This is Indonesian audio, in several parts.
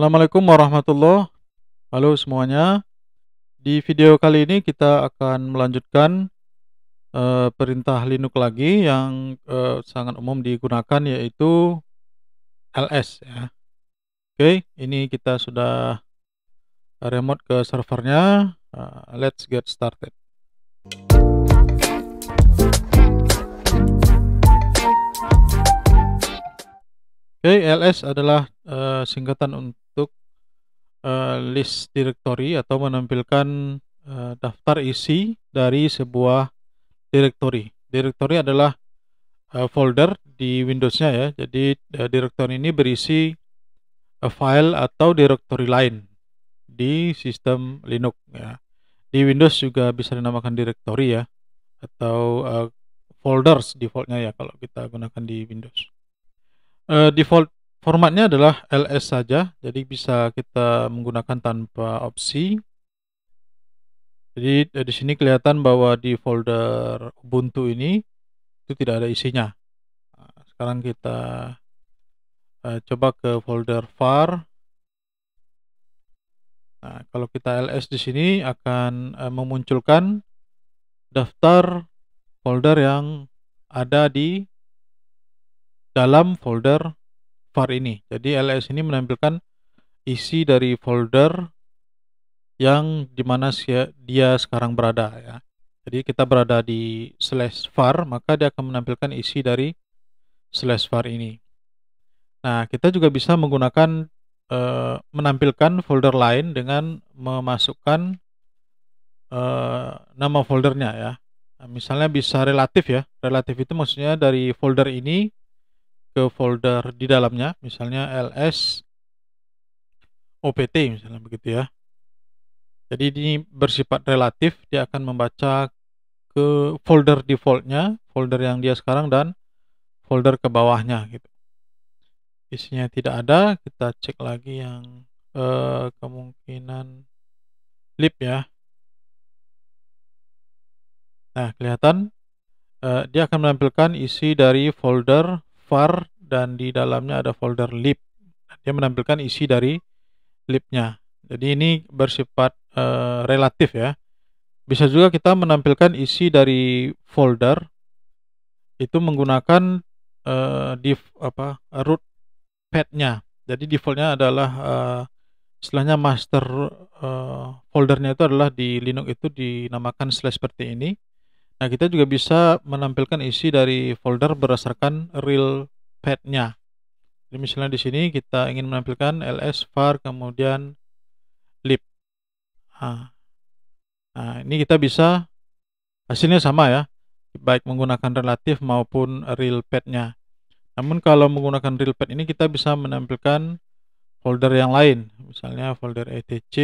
Assalamualaikum warahmatullahi. Halo semuanya. Di video kali ini kita akan melanjutkan perintah Linux lagi yang sangat umum digunakan, yaitu ls ya. Oke, ini kita sudah remote ke servernya. Let's get started. Oke, ls adalah singkatan untuk list directory atau menampilkan daftar isi dari sebuah directory. Directory adalah folder di Windows-nya ya. Jadi directory ini berisi file atau directory lain di sistem Linux ya. Di Windows juga bisa dinamakan directory ya, atau folders defaultnya ya kalau kita gunakan di Windows. Default formatnya adalah ls saja, jadi bisa kita menggunakan tanpa opsi. Jadi di sini kelihatan bahwa di folder Ubuntu ini itu tidak ada isinya. Nah, sekarang kita coba ke folder var. Nah, kalau kita ls di sini akan memunculkan daftar folder yang ada di dalam folder var ini. Jadi ls ini menampilkan isi dari folder yang dimana dia sekarang berada ya. Jadi kita berada di /var, maka dia akan menampilkan isi dari /var ini. Nah, kita juga bisa menggunakan menampilkan folder lain dengan memasukkan nama foldernya ya. Nah, misalnya bisa relatif ya. Relatif itu maksudnya dari folder ini ke folder di dalamnya, misalnya ls opt misalnya begitu ya. Jadi ini bersifat relatif, dia akan membaca ke folder defaultnya, folder yang dia sekarang, dan folder ke bawahnya gitu. Isinya tidak ada, kita cek lagi yang kemungkinan lib ya. Nah, kelihatan dia akan menampilkan isi dari folder var dan di dalamnya ada folder lib. Dia menampilkan isi dari libnya. Jadi ini bersifat relatif ya. Bisa juga kita menampilkan isi dari folder itu menggunakan root path-nya. Jadi defaultnya adalah istilahnya master foldernya itu adalah di Linux itu dinamakan / seperti ini. Nah, kita juga bisa menampilkan isi dari folder berdasarkan real path-nya. Jadi misalnya di sini kita ingin menampilkan ls var kemudian lib. Nah, ini kita bisa hasilnya sama ya, baik menggunakan relatif maupun real path-nya. Namun kalau menggunakan real path ini kita bisa menampilkan folder yang lain, misalnya folder etc.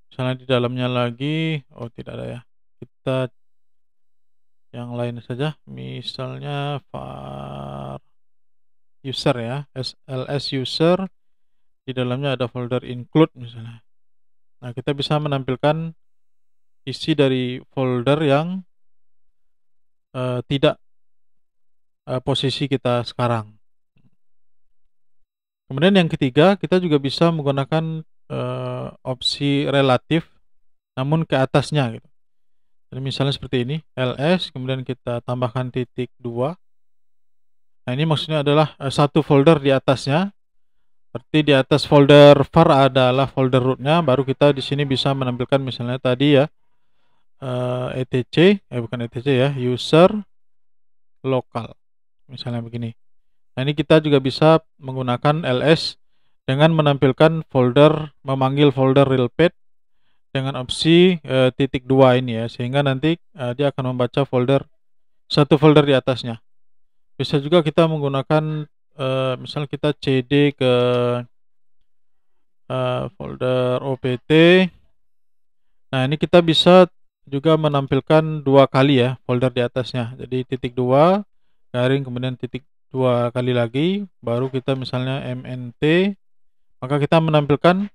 Misalnya di dalamnya lagi, tidak ada ya. Kita yang lain saja, misalnya var user ya, ls user, di dalamnya ada folder include misalnya. Nah, kita bisa menampilkan isi dari folder yang tidak posisi kita sekarang. Kemudian yang ketiga, kita juga bisa menggunakan opsi relatif namun ke atasnya gitu. Jadi misalnya seperti ini, ls kemudian kita tambahkan *2. Nah, ini maksudnya adalah satu folder di atasnya. Berarti di atas folder var adalah folder rootnya, baru kita di sini bisa menampilkan misalnya tadi ya etc, bukan etc ya, user lokal misalnya begini. Nah, ini kita juga bisa menggunakan ls dengan menampilkan folder, memanggil folder real path dengan opsi *2 ini ya, sehingga nanti dia akan membaca satu folder di atasnya. Bisa juga kita menggunakan misalnya kita cd ke folder opt. Nah, ini kita bisa juga menampilkan dua kali ya folder di atasnya. Jadi *2 garing kemudian *2 kali lagi, baru kita misalnya mnt, maka kita menampilkan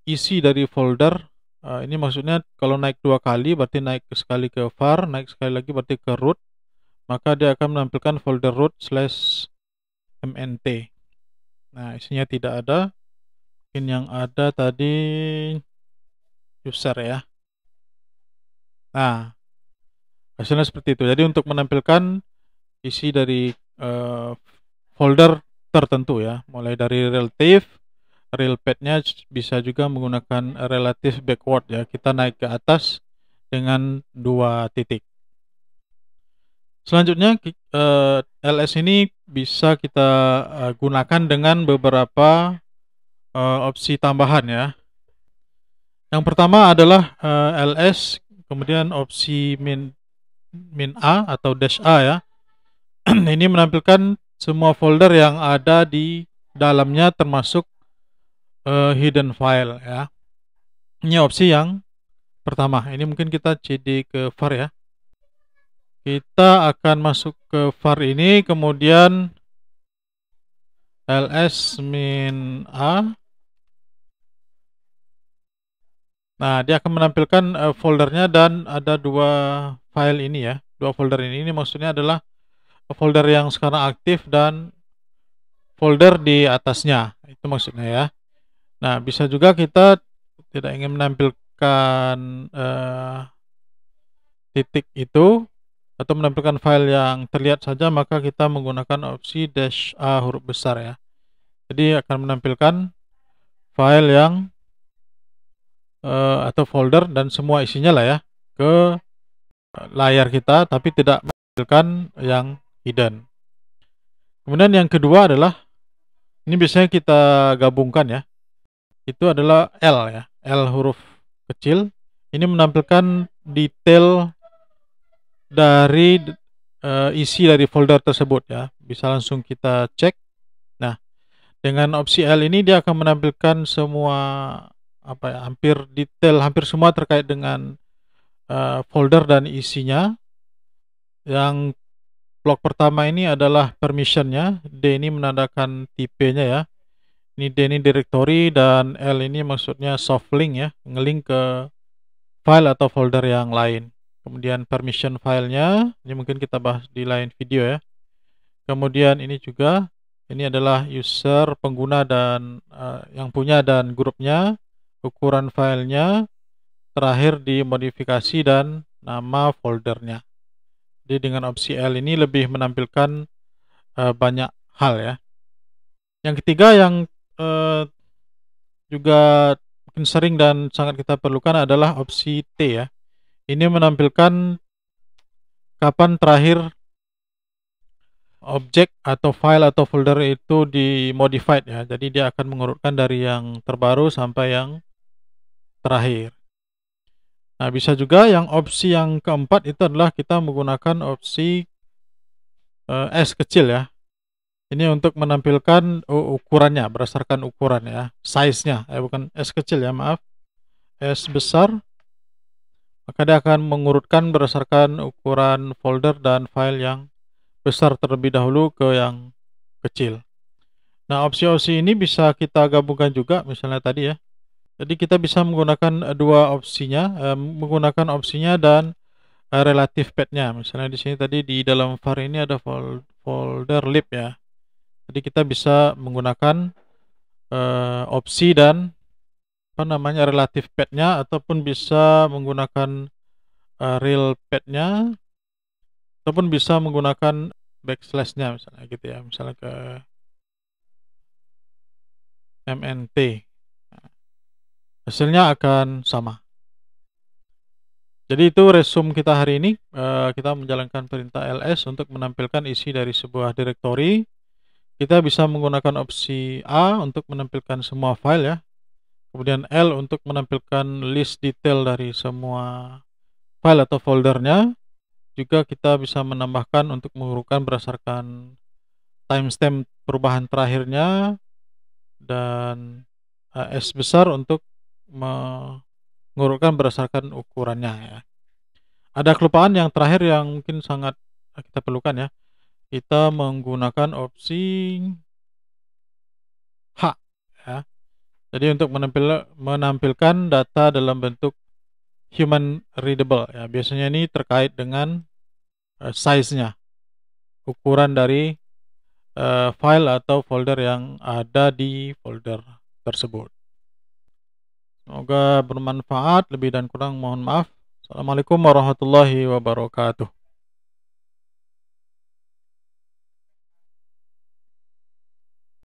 isi dari folder. Ini maksudnya kalau naik dua kali berarti naik sekali ke var, naik sekali lagi berarti ke root, maka dia akan menampilkan folder root mnt. Nah, isinya tidak ada. Mungkin yang ada tadi user ya. Nah, hasilnya seperti itu. Jadi untuk menampilkan isi dari folder tertentu ya, mulai dari relative, real path-nya bisa juga menggunakan relative backward ya. Kita naik ke atas dengan 2 titik. Selanjutnya ls ini bisa kita gunakan dengan beberapa opsi tambahan ya. Yang pertama adalah ls, kemudian opsi min a atau dash a ya. Ini menampilkan semua folder yang ada di dalamnya termasuk hidden file ya. Ini opsi yang pertama. Ini mungkin kita cd ke var ya. Kita akan masuk ke var ini, kemudian ls min a. Nah, dia akan menampilkan foldernya dan ada 2 file ini ya. 2 folder ini maksudnya adalah folder yang sekarang aktif dan folder di atasnya. Itu maksudnya ya. Nah, bisa juga kita tidak ingin menampilkan titik itu atau menampilkan file yang terlihat saja, maka kita menggunakan opsi dash a huruf besar ya. Jadi akan menampilkan file yang atau folder dan semua isinya lah ya ke layar kita, tapi tidak menampilkan yang hidden. Kemudian yang kedua adalah, ini biasanya kita gabungkan ya, itu adalah L ya, L huruf kecil. Ini menampilkan detail dari isi dari folder tersebut ya. Bisa langsung kita cek. Nah, dengan opsi L ini dia akan menampilkan semua hampir detail, hampir semua terkait dengan folder dan isinya. Yang blok pertama ini adalah permissionnya, D ini menandakan tipenya ya. Ini D ini directory dan L ini maksudnya soft link ya, ngelink ke file atau folder yang lain. Kemudian permission filenya, ini mungkin kita bahas di lain video ya. Kemudian ini juga, ini adalah user, pengguna dan yang punya dan grupnya, ukuran filenya, terakhir dimodifikasi dan nama foldernya. Jadi dengan opsi L ini lebih menampilkan banyak hal ya. Yang ketiga yang juga mungkin sering dan sangat kita perlukan adalah opsi T ya. Ini menampilkan kapan terakhir objek atau file atau folder itu dimodified ya. Jadi dia akan mengurutkan dari yang terbaru sampai yang terakhir. Nah, bisa juga yang opsi yang keempat itu adalah kita menggunakan opsi S kecil ya. Ini untuk menampilkan ukurannya, berdasarkan ukuran ya, size-nya, bukan S kecil ya, maaf, S besar. Maka dia akan mengurutkan berdasarkan ukuran folder dan file yang besar terlebih dahulu ke yang kecil. Nah, opsi-opsi ini bisa kita gabungkan juga, misalnya tadi ya. Jadi kita bisa menggunakan dua opsinya, menggunakan opsinya dan relative path-nya. Misalnya di sini tadi di dalam var ini ada folder lib ya. Jadi kita bisa menggunakan opsi dan relative path-nya, ataupun bisa menggunakan real path-nya, ataupun bisa menggunakan backslash-nya misalnya gitu ya, misalnya ke mnt. Hasilnya akan sama. Jadi itu resume kita hari ini. Kita menjalankan perintah ls untuk menampilkan isi dari sebuah directory. Kita bisa menggunakan opsi A untuk menampilkan semua file ya. Kemudian L untuk menampilkan list detail dari semua file atau foldernya. Juga kita bisa menambahkan untuk mengurutkan berdasarkan timestamp perubahan terakhirnya, dan S besar untuk mengurutkan berdasarkan ukurannya ya. Ada kelupaan yang terakhir yang mungkin sangat kita perlukan ya. Kita menggunakan opsi H ya. Jadi untuk menampilkan data dalam bentuk human readable ya. Biasanya ini terkait dengan size-nya, ukuran dari file atau folder yang ada di folder tersebut. Semoga bermanfaat, lebih dan kurang mohon maaf. Assalamualaikum warahmatullahi wabarakatuh.